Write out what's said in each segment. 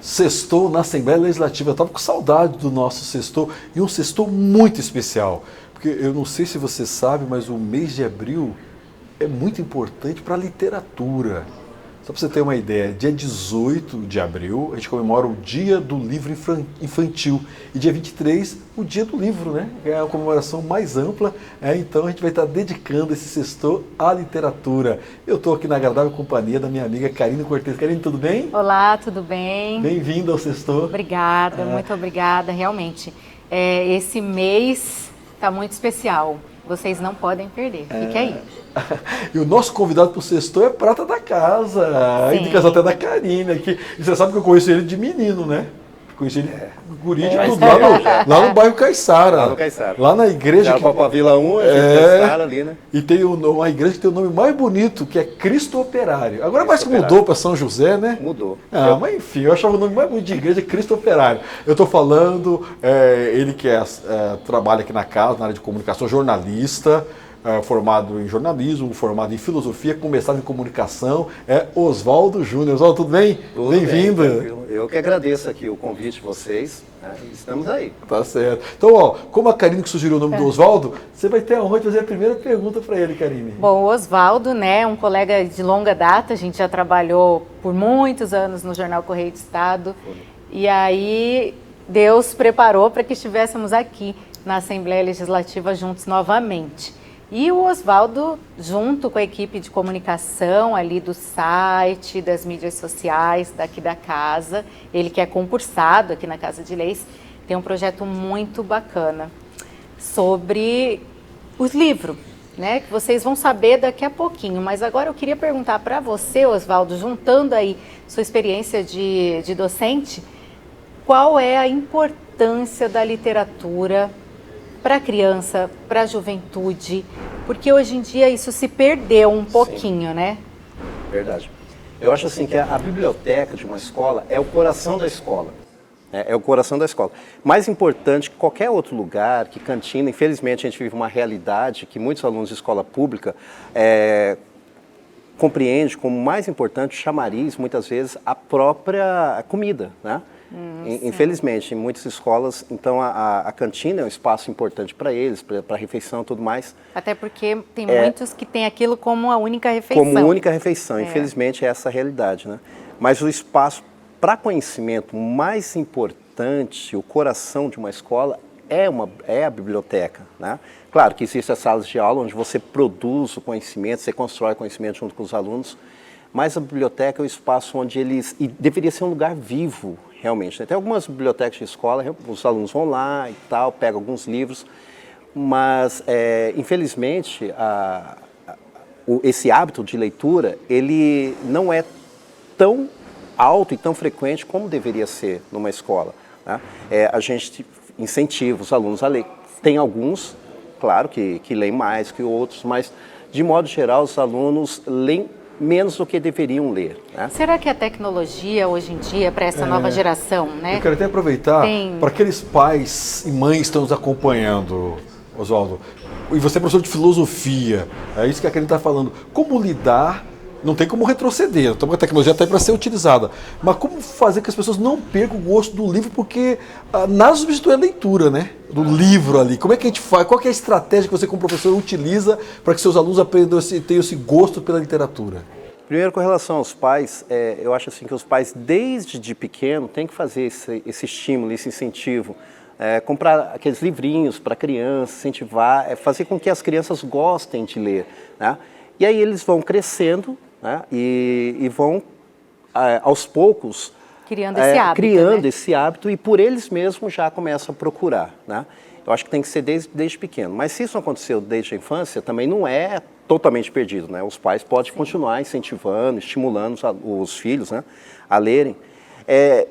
Sextou na Assembleia Legislativa. Eu estava com saudade do nosso sextou, e um sextou muito especial. Porque eu não sei se você sabe, mas o mês de abril é muito importante para a literatura. Só para você ter uma ideia, dia 18 de abril a gente comemora o Dia do Livro Infantil e dia 23 o Dia do Livro, né? É a comemoração mais ampla, então a gente vai estar dedicando esse sextou à literatura. Eu estou aqui na agradável companhia da minha amiga Karine Cortez. Karine, tudo bem? Olá, tudo bem? Bem-vinda ao sextou. Obrigada, muito obrigada, realmente. Esse mês está muito especial, vocês não podem perder, fique aí. E o nosso convidado para o sextou é prata da casa, a indicação até da Karine aqui. E você sabe que eu conheço ele de menino, né? Conheci ele guri de tudo, lá no bairro Caiçara. Lá no Caiçara. Lá na igreja. Já para Vila 1, Caiçara ali, né? E tem uma igreja que tem o nome mais bonito, que é Cristo Operário. Agora parece que mudou para São José, né? Mudou. Mas enfim, eu achava o nome mais bonito de igreja Cristo Operário. Eu estou falando, ele que trabalha aqui na casa, na área de comunicação, jornalista, formado em jornalismo, formado em filosofia, com mestrado em comunicação, Oswaldo Júnior. Oswaldo, tudo bem? Bem-vindo. Eu que agradeço aqui o convite de vocês, né? Estamos aí. Tá certo. Então, como a Karine que sugeriu o nome do Oswaldo, você vai ter a honra de fazer a primeira pergunta para ele, Karine. Bom, o Oswaldo, né, um colega de longa data, a gente já trabalhou por muitos anos no Jornal Correio do Estado, e aí Deus preparou para que estivéssemos aqui na Assembleia Legislativa juntos novamente. E o Oswaldo, junto com a equipe de comunicação ali do site, das mídias sociais, daqui da casa, ele que é concursado aqui na Casa de Leis, tem um projeto muito bacana sobre os livros, né? Que vocês vão saber daqui a pouquinho. Mas agora eu queria perguntar para você, Oswaldo, juntando aí sua experiência de docente, qual é a importância da literatura para a criança, para a juventude, porque hoje em dia isso se perdeu um pouquinho, né? Verdade. Eu acho assim que a biblioteca de uma escola é o coração da escola. É o coração da escola. Mais importante que qualquer outro lugar, que cantina, infelizmente a gente vive uma realidade que muitos alunos de escola pública compreendem como mais importante o chamariz, muitas vezes, a própria comida, né? Infelizmente, em muitas escolas, então a cantina é um espaço importante para eles, para a refeição e tudo mais. Até porque tem muitos que têm aquilo como a única refeição. Como única refeição, infelizmente é essa a realidade, né? Mas o espaço para conhecimento mais importante, o coração de uma escola, é a biblioteca, né? Claro que existem as salas de aula onde você produz o conhecimento, você constrói conhecimento junto com os alunos, mas a biblioteca é o espaço onde e deveria ser um lugar vivo, realmente, né? Tem algumas bibliotecas de escola, os alunos vão lá e tal, pegam alguns livros, mas infelizmente esse hábito de leitura, ele não é tão alto e tão frequente como deveria ser numa escola, né? A gente incentiva os alunos a ler. Tem alguns, claro, que leem mais que outros, mas de modo geral os alunos leem menos do que deveriam ler, né? Será que a tecnologia hoje em dia, para essa nova geração, né? Eu quero até aproveitar para aqueles pais e mães que estão nos acompanhando, Oswaldo, e você é professor de filosofia, é isso que a Karine está falando, como lidar, não tem como retroceder, então a tecnologia está aí para ser utilizada, mas como fazer que as pessoas não percam o gosto do livro, porque nada substitui a leitura, né? Do livro ali. Como é que a gente faz? Qual que é a estratégia que você como professor utiliza para que seus alunos aprendam tenham esse gosto pela literatura? Primeiro, com relação aos pais, eu acho assim que os pais desde pequeno têm que fazer esse estímulo, esse incentivo. Comprar aqueles livrinhos para crianças, incentivar, fazer com que as crianças gostem de ler, né? E aí eles vão crescendo, né? E vão, aos poucos, criando esse hábito e por eles mesmos já começam a procurar, né? Eu acho que tem que ser desde pequeno. Mas se isso aconteceu desde a infância, também não é totalmente perdido, né? Os pais podem continuar incentivando, estimulando os filhos, né, a lerem.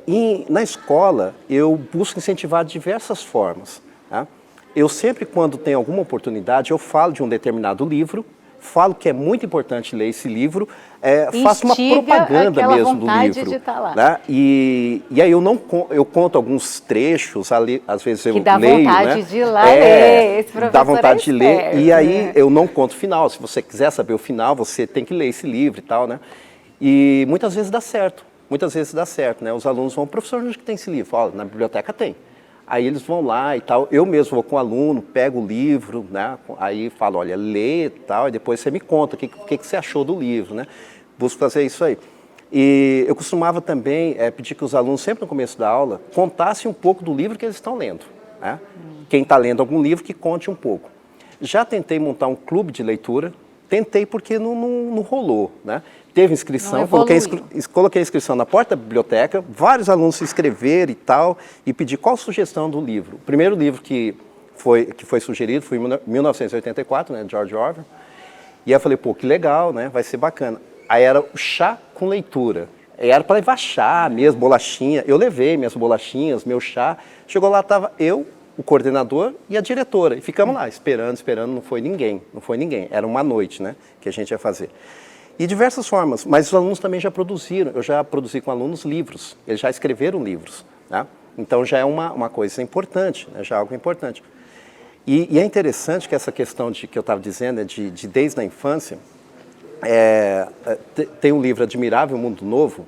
E na escola, eu busco incentivar de diversas formas, tá? Eu sempre, quando tenho alguma oportunidade, eu falo de um determinado livro, falo que é muito importante ler esse livro, faço uma propaganda mesmo do livro, de tá lá. Né? E aí eu conto alguns trechos, ali, às vezes eu leio, dá vontade, né, de ir lá ler, esse professor dá vontade de ler, e aí né? Eu não conto o final, se você quiser saber o final, você tem que ler esse livro e tal, né? E muitas vezes dá certo, muitas vezes dá certo, né? Os alunos vão, professor, onde que tem esse livro? Olha, na biblioteca tem. Aí eles vão lá e tal, eu mesmo vou com o aluno, pego o livro, né? Aí falo, olha, lê e tal, e depois você me conta o que você achou do livro, né? Busco fazer isso aí. E eu costumava também pedir que os alunos, sempre no começo da aula, contassem um pouco do livro que eles estão lendo, né? Quem está lendo algum livro, que conte um pouco. Já tentei montar um clube de leitura, tentei porque não rolou, né? Teve inscrição, coloquei a inscrição na porta da biblioteca, vários alunos se inscreveram e tal, e pedi qual sugestão do livro. O primeiro livro que foi sugerido foi em 1984, né, George Orwell, e aí eu falei, pô, que legal, né, vai ser bacana. Aí era o chá com leitura, era para levar chá mesmo, bolachinha, eu levei minhas bolachinhas, meu chá, chegou lá, estava eu, o coordenador e a diretora, e ficamos lá, esperando, não foi ninguém, era uma noite, né, que a gente ia fazer. E diversas formas, mas os alunos também já produziram, eu já produzi com alunos livros, eles já escreveram livros, né? Então já é uma coisa importante, né? Já é algo importante. E é interessante que essa questão que eu estava dizendo, de desde a infância, tem um livro Admirável Mundo Novo,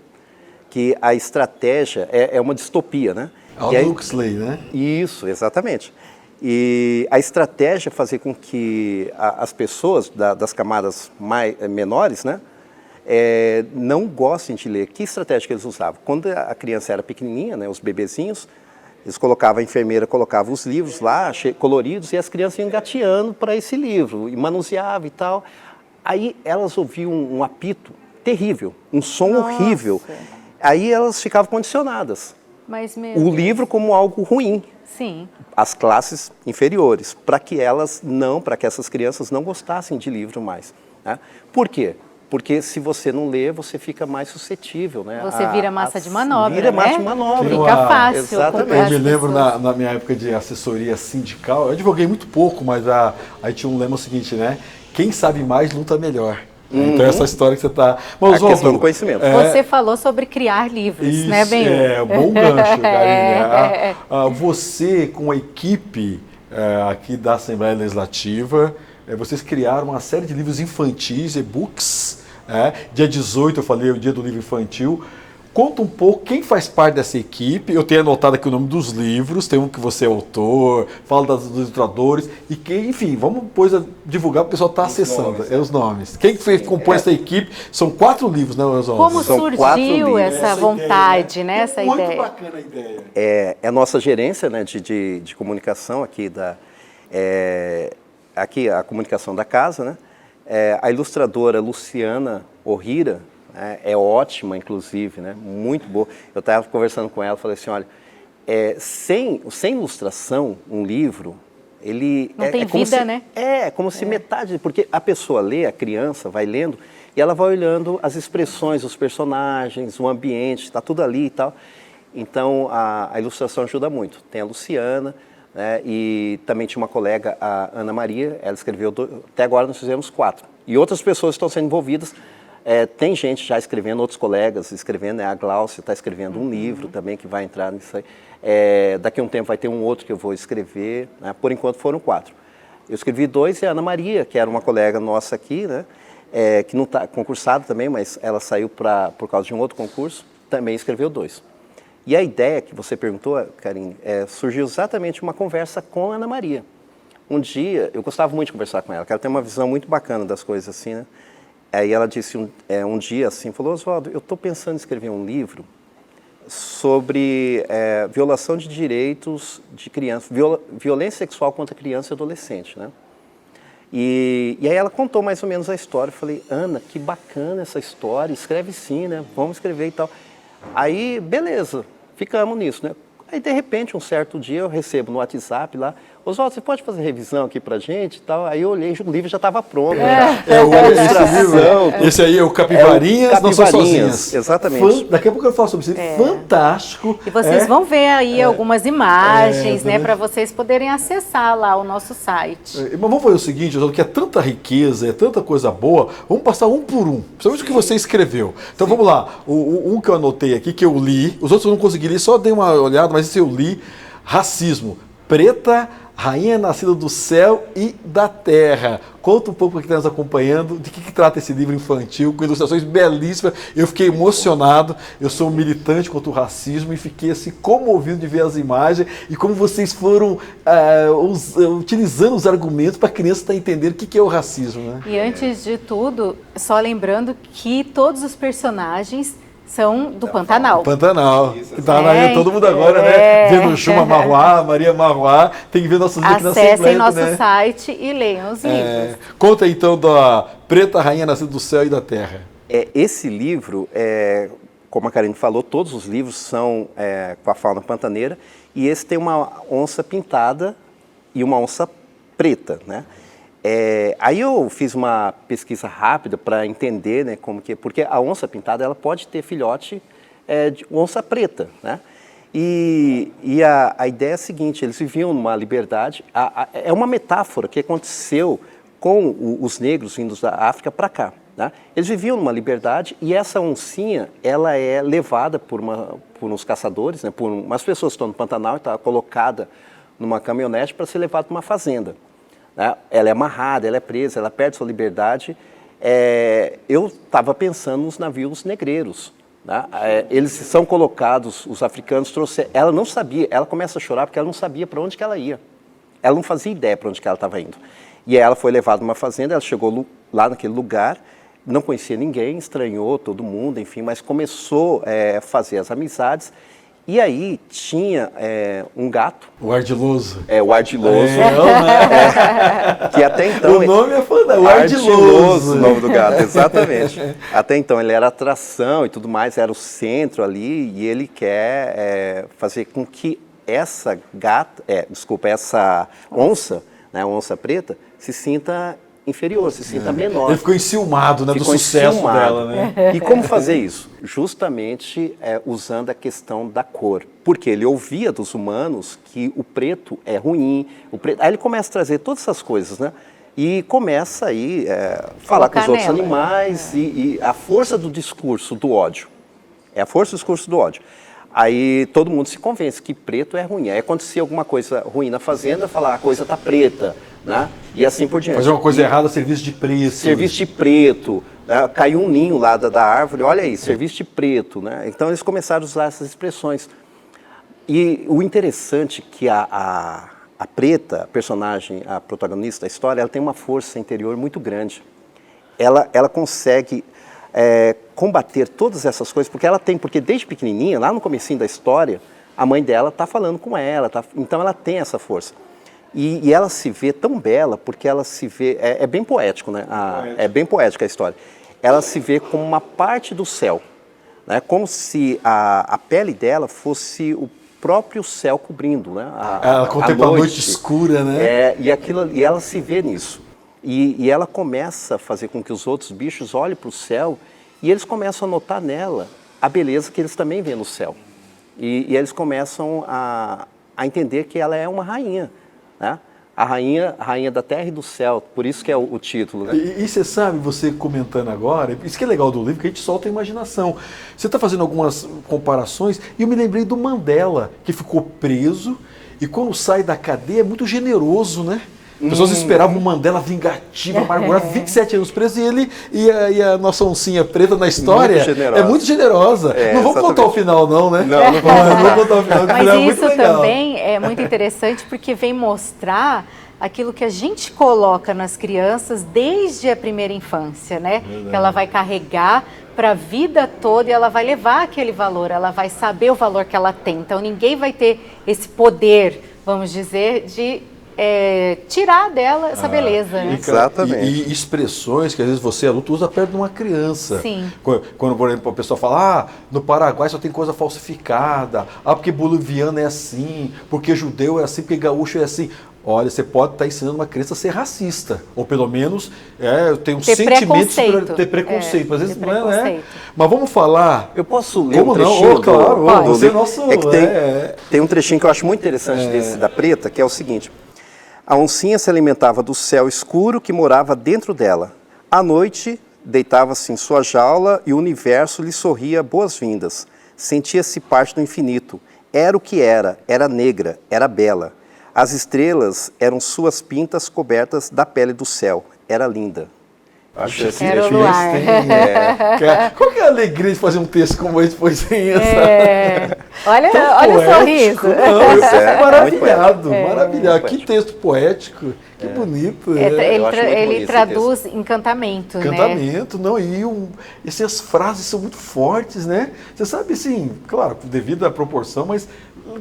que a estratégia é uma distopia, né? Aldous Huxley, né? Isso, exatamente. E a estratégia é fazer com que as pessoas das camadas menores, né, não gostem de ler. Que estratégia que eles usavam? Quando a criança era pequenininha, né, os bebezinhos, a enfermeira colocava os livros lá, coloridos, e as crianças iam engateando para esse livro, e manuseava e tal. Aí elas ouviam um apito terrível, um som horrível. Aí elas ficavam condicionadas. Mas o livro como algo ruim. Sim. As classes inferiores, para que essas crianças não gostassem de livro mais, né? Por quê? Porque se você não lê, você fica mais suscetível, né? Você vira massa de manobra, vira né? massa de manobra. Fica fácil. Exatamente. Eu me lembro na minha época de assessoria sindical, eu advoguei muito pouco, mas aí tinha um lema seguinte, né? Quem sabe mais luta melhor. Então essa história que você está... A questão do conhecimento. Você falou sobre criar livros, isso, né, Benhur? Bom gancho, Karine. Você, com a equipe aqui da Assembleia Legislativa, vocês criaram uma série de livros infantis, e-books. Dia 18 eu falei, o dia do livro infantil. Conta um pouco quem faz parte dessa equipe. Eu tenho anotado aqui o nome dos livros, tem um que você é autor, fala dos ilustradores, e enfim, vamos depois divulgar, o pessoal está acessando os nomes. Quem compõe essa equipe? São 4 livros, né, Oswaldo? Como surgiu essa vontade, né? Essa ideia? Muito bacana a ideia. É a nossa gerência, né, de comunicação aqui, aqui a comunicação da casa, né? A ilustradora Luciana Orrira, é ótima, inclusive, né? Muito boa. Eu estava conversando com ela, falei assim, olha, sem ilustração, um livro, ele... Não tem vida, né? É como se metade... Porque a pessoa lê, a criança vai lendo, e ela vai olhando as expressões, os personagens, o ambiente, está tudo ali e tal. Então, a ilustração ajuda muito. Tem a Luciana, né? E também tinha uma colega, a Ana Maria, ela escreveu... Até agora nós fizemos 4. E outras pessoas estão sendo envolvidas. Tem gente já escrevendo, outros colegas escrevendo, né? A Glaucia está escrevendo um livro também que vai entrar nisso aí. Daqui a um tempo vai ter um outro que eu vou escrever, né? Por enquanto foram 4. Eu escrevi 2 e a Ana Maria, que era uma colega nossa aqui, né? Que não está concursada também, mas ela saiu por causa de um outro concurso, também escreveu 2. E a ideia que você perguntou, Karine, surgiu exatamente uma conversa com a Ana Maria. Um dia, eu gostava muito de conversar com ela, que ela tem uma visão muito bacana das coisas assim, né? Aí ela disse um dia assim, falou, Oswaldo, eu estou pensando em escrever um livro sobre violação de direitos de criança, violência sexual contra criança e adolescente, né? E aí ela contou mais ou menos a história. Eu falei, Ana, que bacana essa história, escreve sim, né? Vamos escrever e tal. Aí, beleza, ficamos nisso, né? Aí, de repente, um certo dia, eu recebo no WhatsApp lá, Oswaldo, você pode fazer revisão aqui pra gente e tal? Aí eu olhei, o livro já estava pronto. Esse aí é o Capivarinhas, Não São Sozinhas. Exatamente. Daqui a pouco eu falo sobre isso. Fantástico. E vocês vão ver aí algumas imagens, né? Para vocês poderem acessar lá o nosso site. Mas vamos fazer o seguinte, Oswaldo, que é tanta riqueza, é tanta coisa boa, vamos passar um por um. Principalmente o que você escreveu. Então vamos lá. Um que eu anotei aqui, que eu li, os outros eu não consegui ler, só dei uma olhada, mas esse eu li. Racismo. Preta, Rainha Nascida do Céu e da Terra. Conta um pouco para quem está nos acompanhando de que trata esse livro infantil, com ilustrações belíssimas. Eu fiquei emocionado, eu sou um militante contra o racismo e fiquei assim comovido de ver as imagens e como vocês foram utilizando os argumentos para a criança estar entendendo o que é o racismo. Né? E antes de tudo, só lembrando que todos os personagens são do Pantanal. Pantanal, que está na todo mundo agora, né? Vendo Juma Marruá, Maria Marruá, tem que ver nossos livros na Assembleia. Acessem nosso site e leiam os livros. Conta então da Preta Rainha Nascida do Céu e da Terra. Esse livro, como a Karine falou, todos os livros são com a fauna pantaneira, e esse tem uma onça pintada e uma onça preta, né? Aí eu fiz uma pesquisa rápida para entender, né, como que, porque a onça pintada ela pode ter filhote de onça preta, né? E a ideia é a seguinte: eles viviam numa liberdade. É uma metáfora que aconteceu com os negros vindos da África para cá, né? Eles viviam numa liberdade e essa oncinha ela é levada por uns caçadores, né, por umas pessoas que estão no Pantanal, e está colocada numa caminhonete para ser levada para uma fazenda. Ela é amarrada, ela é presa, ela perde sua liberdade. Eu estava pensando nos navios negreiros. Né? Eles são colocados, os africanos trouxeram. Ela não sabia, ela começa a chorar porque ela não sabia para onde que ela ia. Ela não fazia ideia para onde que ela estava indo. E ela foi levada numa fazenda, ela chegou lá naquele lugar, não conhecia ninguém, estranhou todo mundo, enfim, mas começou a fazer as amizades. E aí tinha um gato. O Ardiloso. O Ardiloso. Que até então... O nome é fantástico, o Ardiloso. O nome do gato, exatamente. Até então ele era atração e tudo mais, era o centro ali, e ele quer fazer com que essa onça, né, a onça preta, se sinta inferior, se sinta menor. Ele ficou enciumado, né, do sucesso dela, né? E como fazer isso? Justamente usando a questão da cor. Porque ele ouvia dos humanos que o preto é ruim. Aí ele começa a trazer todas essas coisas, né? E começa aí falar com os outros animais e a força do discurso do ódio. É a força do discurso do ódio. Aí todo mundo se convence que preto é ruim. Aí acontecia alguma coisa ruim na fazenda, falar a coisa tá preta, né? E assim por diante. Fazer uma coisa errada, serviço de preto. Serviço de preto. Né? Caiu um ninho lá da árvore, olha aí, serviço de preto, né? Então eles começaram a usar essas expressões. E o interessante é que a preta, a personagem, a protagonista da história, ela tem uma força interior muito grande. Ela consegue combater todas essas coisas, porque desde pequenininha, lá no comecinho da história, a mãe dela está falando com ela, então ela tem essa força. E ela se vê tão bela, porque ela se vê, é bem poético, né? É bem poética a história. Ela se vê como uma parte do céu, né? Como se a pele dela fosse o próprio céu cobrindo, né? Ela contempla a noite escura, né? E ela se vê nisso. E ela começa a fazer com que os outros bichos olhem para o céu e eles começam a notar nela a beleza que eles também veem no céu. E eles começam a entender que ela é uma rainha, né? A rainha da terra e do céu, por isso que é o título. Né? E você sabe, você comentando agora, isso que é legal do livro, que a gente solta a imaginação. Você está fazendo algumas comparações e eu me lembrei do Mandela, que ficou preso e quando sai da cadeia é muito generoso, né? As pessoas esperavam o Mandela vingativo, amargurado, 27 anos preso, e ele e a nossa oncinha preta na história é muito generosa. Não vamos contar o final não, né? Não vamos contar o final. Mas isso também é muito interessante porque vem mostrar aquilo que a gente coloca nas crianças desde a primeira infância, né? Verdade. Que ela vai carregar para a vida toda e ela vai levar aquele valor, ela vai saber o valor que ela tem. Então ninguém vai ter esse poder, vamos dizer, de tirar dela essa beleza. Né? Exatamente. E expressões que às vezes você, adulto, usa perto de uma criança. Sim. Quando, por exemplo, a pessoa fala, no Paraguai só tem coisa falsificada, porque boliviano é assim, porque judeu é assim, porque gaúcho é assim. Olha, você pode estar ensinando uma criança a ser racista, ou pelo menos ter um sentimento de ter preconceito. Às vezes não é, né? Mas vamos falar... Eu posso ler um trechinho? Claro, você é nosso... Tem um trechinho que eu acho muito interessante desse da preta, que é o seguinte... A oncinha se alimentava do céu escuro que morava dentro dela. À noite, deitava-se em sua jaula e o universo lhe sorria boas-vindas. Sentia-se parte do infinito. Era o que era negra, era bela. As estrelas eram suas pintas cobertas da pele do céu. Era linda. Acho assim, Era o luar. Qual que é a alegria de fazer um texto como esse, poesia? Olha, olha o sorriso. Não, maravilhado, maravilhado. Que texto poético, que bonito. Ele traduz encantamento, né? Encantamento, não, essas frases são muito fortes, né? Você sabe, assim, claro, devido à proporção, mas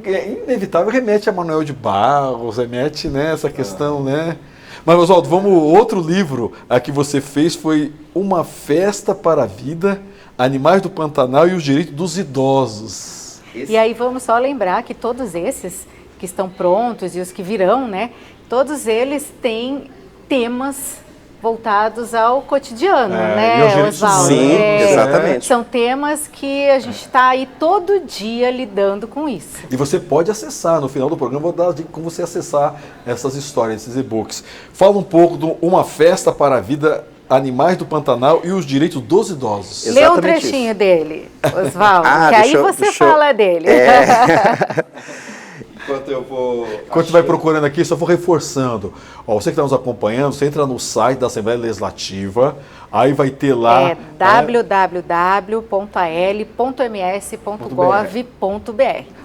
é inevitável, remete a Manuel de Barros, remete, né, essa questão, né? Mas, Oswaldo, outro livro que você fez foi Uma Festa para a Vida, Animais do Pantanal e os Direitos dos Idosos. E aí vamos só lembrar que todos esses que estão prontos e os que virão, né, todos eles têm temas voltados ao cotidiano, né, Oswaldo? Sim, exatamente. São temas que a gente está aí todo dia lidando com isso. E você pode acessar, no final do programa, eu vou dar a dica como você acessar essas histórias, esses e-books. Fala um pouco de Uma Festa para a Vida, Animais do Pantanal e os Direitos dos Idosos. Lê um trechinho dele, Oswaldo, que aí você fala dele. Enquanto você vai procurando aqui, só vou reforçando. Ó, você que está nos acompanhando, você entra no site da Assembleia Legislativa, aí vai ter lá... www.al.ms.gov.br.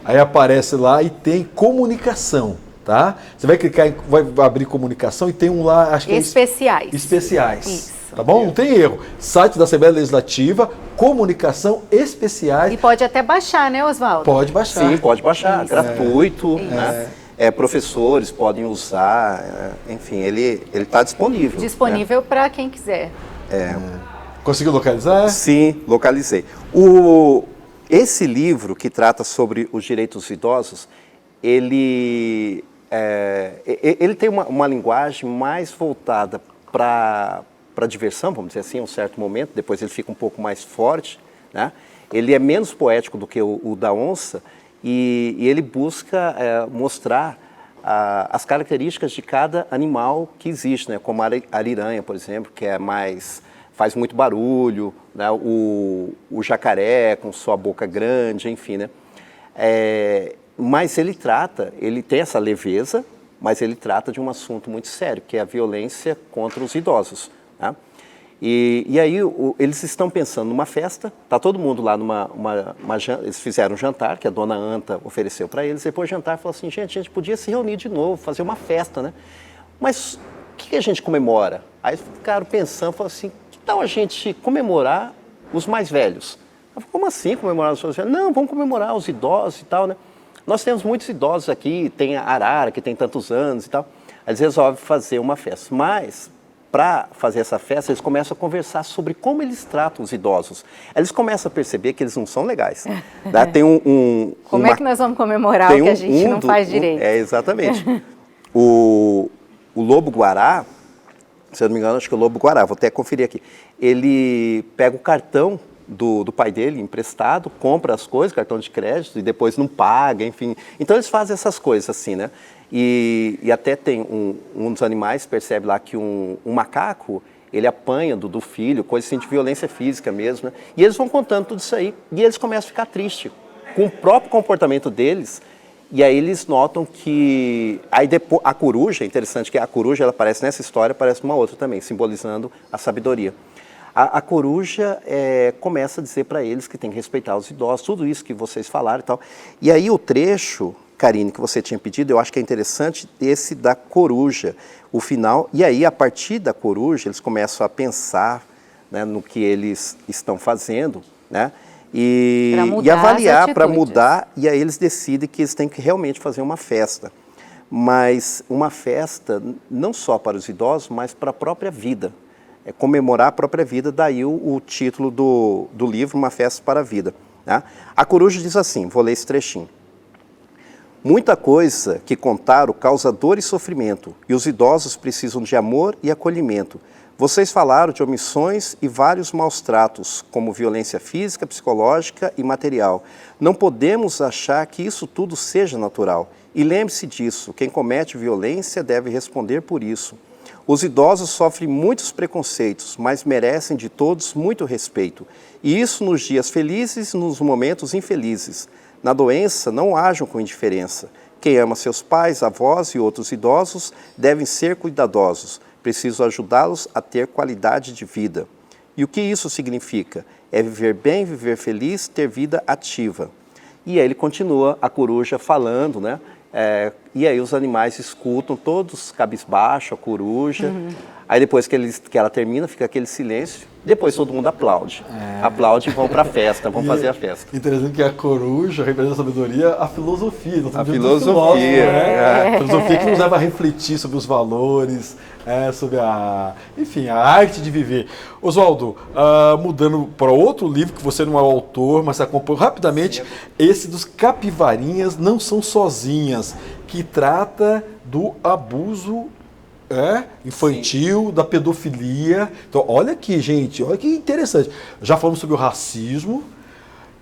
Aí aparece lá e tem comunicação, tá? Você vai clicar, vai abrir comunicação e tem um lá, acho que Especiais. Especiais. Isso. Tá bom? Não tem erro. Site da Assembleia Legislativa, comunicação especiais. E pode até baixar, né, Oswaldo? Pode baixar. Sim, pode baixar. Gratuito, né? Professores podem usar, enfim, ele está disponível. Disponível para quem quiser. Conseguiu localizar? Sim, localizei. Esse livro que trata sobre os direitos dos idosos, ele tem uma linguagem mais voltada para diversão, vamos dizer assim, em um certo momento, depois ele fica um pouco mais forte, né? Ele é menos poético do que o da onça e ele busca mostrar as características de cada animal que existe, né? Como a ariranha, por exemplo, que faz muito barulho, né? O jacaré com sua boca grande, enfim, né? Mas ele tem essa leveza, mas ele trata de um assunto muito sério, que é a violência contra os idosos. Né? E aí eles estão pensando numa festa, está todo mundo lá eles fizeram um jantar, que a dona Anta ofereceu para eles, depois do jantar falou assim, gente, a gente podia se reunir de novo, fazer uma festa, né? Mas o que a gente comemora? Aí ficaram pensando, falaram assim, que tal a gente comemorar os mais velhos? Eu falei, como assim comemorar os mais velhos? Não, vamos comemorar os idosos e tal, né? Nós temos muitos idosos aqui, tem a Arara, que tem tantos anos e tal. Aí eles resolvem fazer uma festa. Mas, para fazer essa festa, eles começam a conversar sobre como eles tratam os idosos. Aí eles começam a perceber que eles não são legais. Né? Tem como é que nós vamos comemorar o que a gente não faz direito? Exatamente. O lobo-guará, se eu não me engano, acho que é o lobo-guará, vou até conferir aqui. Ele pega o cartão do pai dele, emprestado, compra as coisas, cartão de crédito, e depois não paga, enfim. Então eles fazem essas coisas assim, né? E até tem um dos animais, percebe lá que um macaco, ele apanha do filho, coisa assim de violência física mesmo, né? E eles vão contando tudo isso aí, e eles começam a ficar tristes com o próprio comportamento deles, e aí eles notam que... Aí depois, a coruja, interessante que a coruja, ela aparece nessa história, aparece uma outra também, simbolizando a sabedoria. A coruja começa a dizer para eles que tem que respeitar os idosos, tudo isso que vocês falaram e tal. E aí o trecho, Karine, que você tinha pedido, eu acho que é interessante esse da coruja, o final. E aí, a partir da coruja, eles começam a pensar, né, no que eles estão fazendo, né? E avaliar para mudar, e aí eles decidem que eles têm que realmente fazer uma festa. Mas uma festa não só para os idosos, mas para a própria vida. Comemorar a própria vida, daí o título do livro, Uma Festa para a Vida. Né? A coruja diz assim, vou ler esse trechinho. Muita coisa que contaram causa dor e sofrimento, e os idosos precisam de amor e acolhimento. Vocês falaram de omissões e vários maus tratos, como violência física, psicológica e material. Não podemos achar que isso tudo seja natural. E lembre-se disso, quem comete violência deve responder por isso. Os idosos sofrem muitos preconceitos, mas merecem de todos muito respeito. E isso nos dias felizes e nos momentos infelizes. Na doença, não hajam com indiferença. quem ama seus pais, avós e outros idosos devem ser cuidadosos. Preciso ajudá-los a ter qualidade de vida. E o que isso significa? É viver bem, viver feliz, ter vida ativa. E aí ele continua, a coruja falando, né? E aí os animais escutam, todos cabisbaixo, a coruja. Aí depois que ela termina, fica aquele silêncio. Depois todo mundo aplaude. Aplaude e vão para a festa, vão fazer a festa. Interessante que a coruja representa a sabedoria, a filosofia. A filosofia. A filosofia que nos leva a refletir sobre os valores, sobre enfim, a arte de viver. Oswaldo, mudando para outro livro, que você não é o autor, mas acompanha rapidamente, esse dos Capivarinhas Não São Sozinhas, que trata do abuso infantil, da pedofilia. Então, olha aqui, gente, olha que interessante. Já falamos sobre o racismo,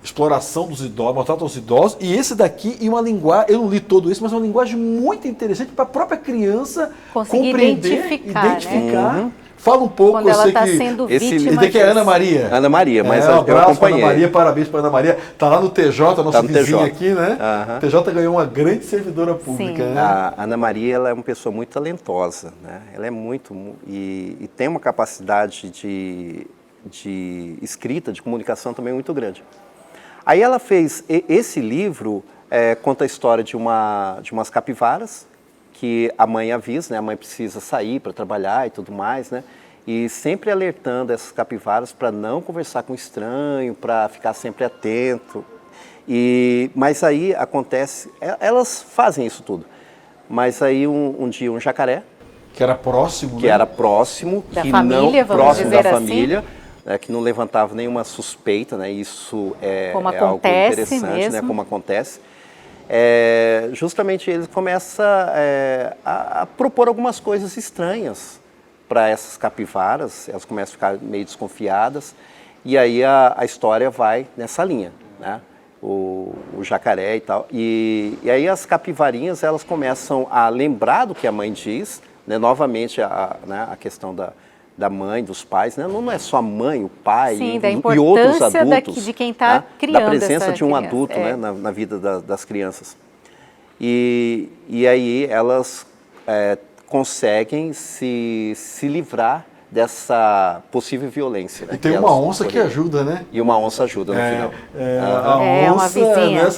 exploração dos idosos, maltrato aos idosos, e esse daqui, em uma linguagem, eu não li todo isso, mas uma linguagem muito interessante para a própria criança conseguir compreender, identificar. Né? Fala um pouco, quando ela está sendo vítima. Esse daqui é Ana Maria. Ana Maria, mas um eu abraço acompanhei. Ana Maria, parabéns para Ana Maria. Está lá no TJ, nosso vizinho TJ. aqui, né? TJ ganhou uma grande servidora pública. Né? A Ana Maria, ela é uma pessoa muito talentosa, né? Ela é muito... E tem uma capacidade de escrita, de comunicação também muito grande. Aí ela fez... Esse livro conta a história de umas capivaras, que a mãe avisa, né? A mãe precisa sair para trabalhar e tudo mais, né? E sempre alertando essas capivaras para não conversar com estranho, para ficar sempre atento. Mas aí acontece, elas fazem isso tudo. Mas aí um dia um jacaré, que era próximo, que era próximo, da que família, não próximo da assim? família, né, que não levantava nenhuma suspeita, né? Isso como é algo interessante, mesmo. né? Como acontece. Justamente ele começa a propor algumas coisas estranhas para essas capivaras, elas começam a ficar meio desconfiadas, e aí a história vai nessa linha, né? O jacaré e tal. E aí as capivarinhas, elas começam a lembrar do que a mãe diz, né? Novamente a questão da mãe, dos pais, né? Não é só a mãe, o pai. Sim, e outros adultos. De quem está né? criando da presença essa de um criança. adulto né? na vida das crianças. E aí elas conseguem se livrar dessa possível violência. Né? E tem uma onça que ajuda, né? E uma onça ajuda no final. Uma vizinha.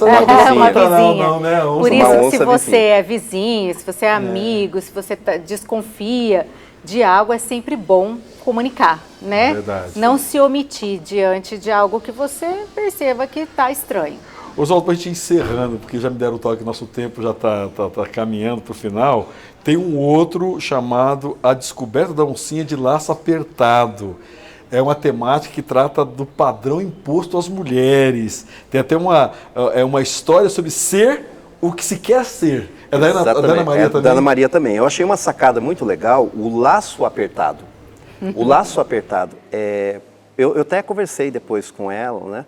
Uma vizinha. Não, né? Por isso, se você vizinha. é vizinho, se você é amigo, se você desconfia de algo, é sempre bom comunicar, né? Verdade. Não se omitir diante de algo que você perceba que está estranho. Oswaldo, para a gente ir encerrando, porque já me deram o toque, nosso tempo já está caminhando para o final, tem um outro chamado A Descoberta da Oncinha de Laço Apertado. É uma temática que trata do padrão imposto às mulheres. Tem até uma história sobre ser o que se quer ser. É da Ana Maria também? Da Ana Maria também. Eu achei uma sacada muito legal, o laço apertado. O laço apertado, eu até conversei depois com ela, né?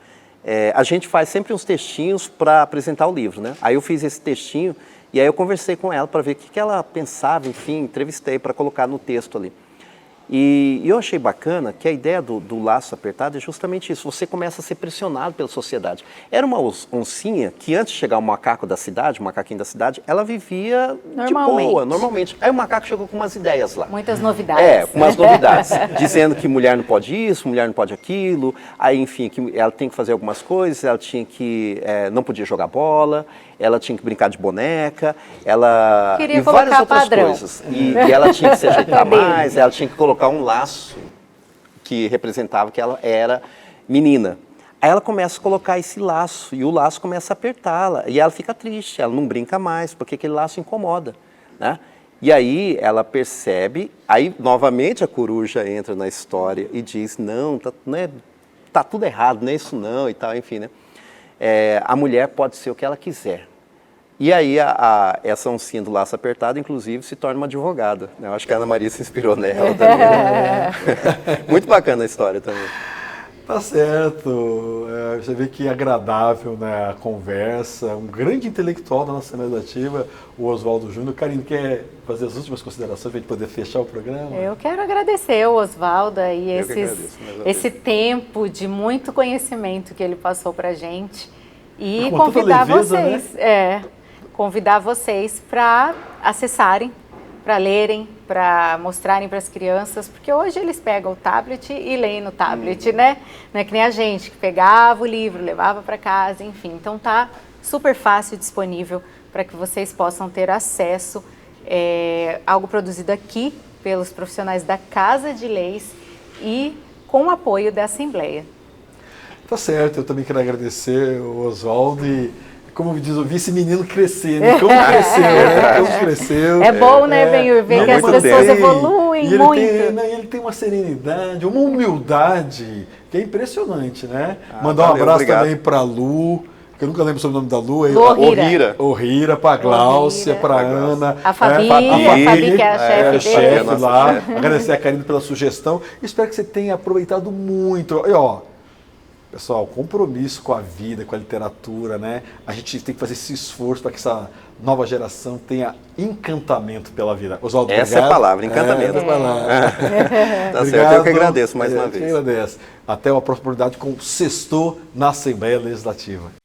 A gente faz sempre uns textinhos para apresentar o livro, né? Aí eu fiz esse textinho e aí eu conversei com ela para ver o que ela pensava, enfim, entrevistei para colocar no texto ali. E eu achei bacana que a ideia do laço apertado é justamente isso, você começa a ser pressionado pela sociedade. Era uma oncinha que antes de chegar o macaco da cidade, o macaquinho da cidade, ela vivia de boa, normalmente. Aí o macaco chegou com umas ideias lá. Muitas novidades. Com umas novidades, dizendo que mulher não pode isso, mulher não pode aquilo, aí enfim, que ela tem que fazer algumas coisas, ela tinha que, não podia jogar bola, ela tinha que brincar de boneca, ela... Queria e várias colocar outras padrão. coisas. E ela tinha que se ajeitar mais, ela tinha que colocar um laço que representava que ela era menina. Aí ela começa a colocar esse laço, e o laço começa a apertá-la, e ela fica triste, ela não brinca mais, porque aquele laço incomoda, né? E aí ela percebe, aí novamente a coruja entra na história e diz, não, tá tudo errado, não é isso não, e tal, enfim, né? A mulher pode ser o que ela quiser. E aí essa oncinha do laço apertado, inclusive, se torna uma advogada. Eu acho que a Ana Maria se inspirou nela também. Né? Muito bacana a história também. Tá certo. Você vê que é agradável, né, a conversa. Um grande intelectual da nossa cena legislativa, o Oswaldo Júnior. Karine, quer fazer as últimas considerações para a gente poder fechar o programa? Eu quero agradecer ao Oswaldo e esse tempo de muito conhecimento que ele passou para a gente. E com convidar tanta leveza, vocês. Né? convidar vocês para acessarem, para lerem, para mostrarem para as crianças, porque hoje eles pegam o tablet e leem no tablet, né? Não é que nem a gente, que pegava o livro, levava para casa, enfim. Então tá super fácil e disponível para que vocês possam ter acesso. Algo produzido aqui pelos profissionais da Casa de Leis e com o apoio da Assembleia. Tá certo, eu também quero agradecer o Oswaldo e, como diz, eu vi esse menino crescer, né? Como cresceu, né? Como cresceu. É bom, né, Benhur, ver que as pessoas evoluem muito. Ele tem uma serenidade, uma humildade que é impressionante, né? Mandar um valeu, abraço obrigado. também para a Lu, que eu nunca lembro sobre o nome da Lu. Ohira. Para a Gláucia, para a Ana. A Fabi, que é a chefe chefe dele. lá. Agradecer a Karine pela sugestão. Espero que você tenha aproveitado muito. E, ó, pessoal, compromisso com a vida, com a literatura, né? A gente tem que fazer esse esforço para que essa nova geração tenha encantamento pela vida. Oswaldo, essa obrigado. é a palavra, encantamento. Essa é a palavra. Tá certo, eu que agradeço mais uma vez. Eu que agradeço. Até uma próxima oportunidade com o Sextou na Assembleia Legislativa.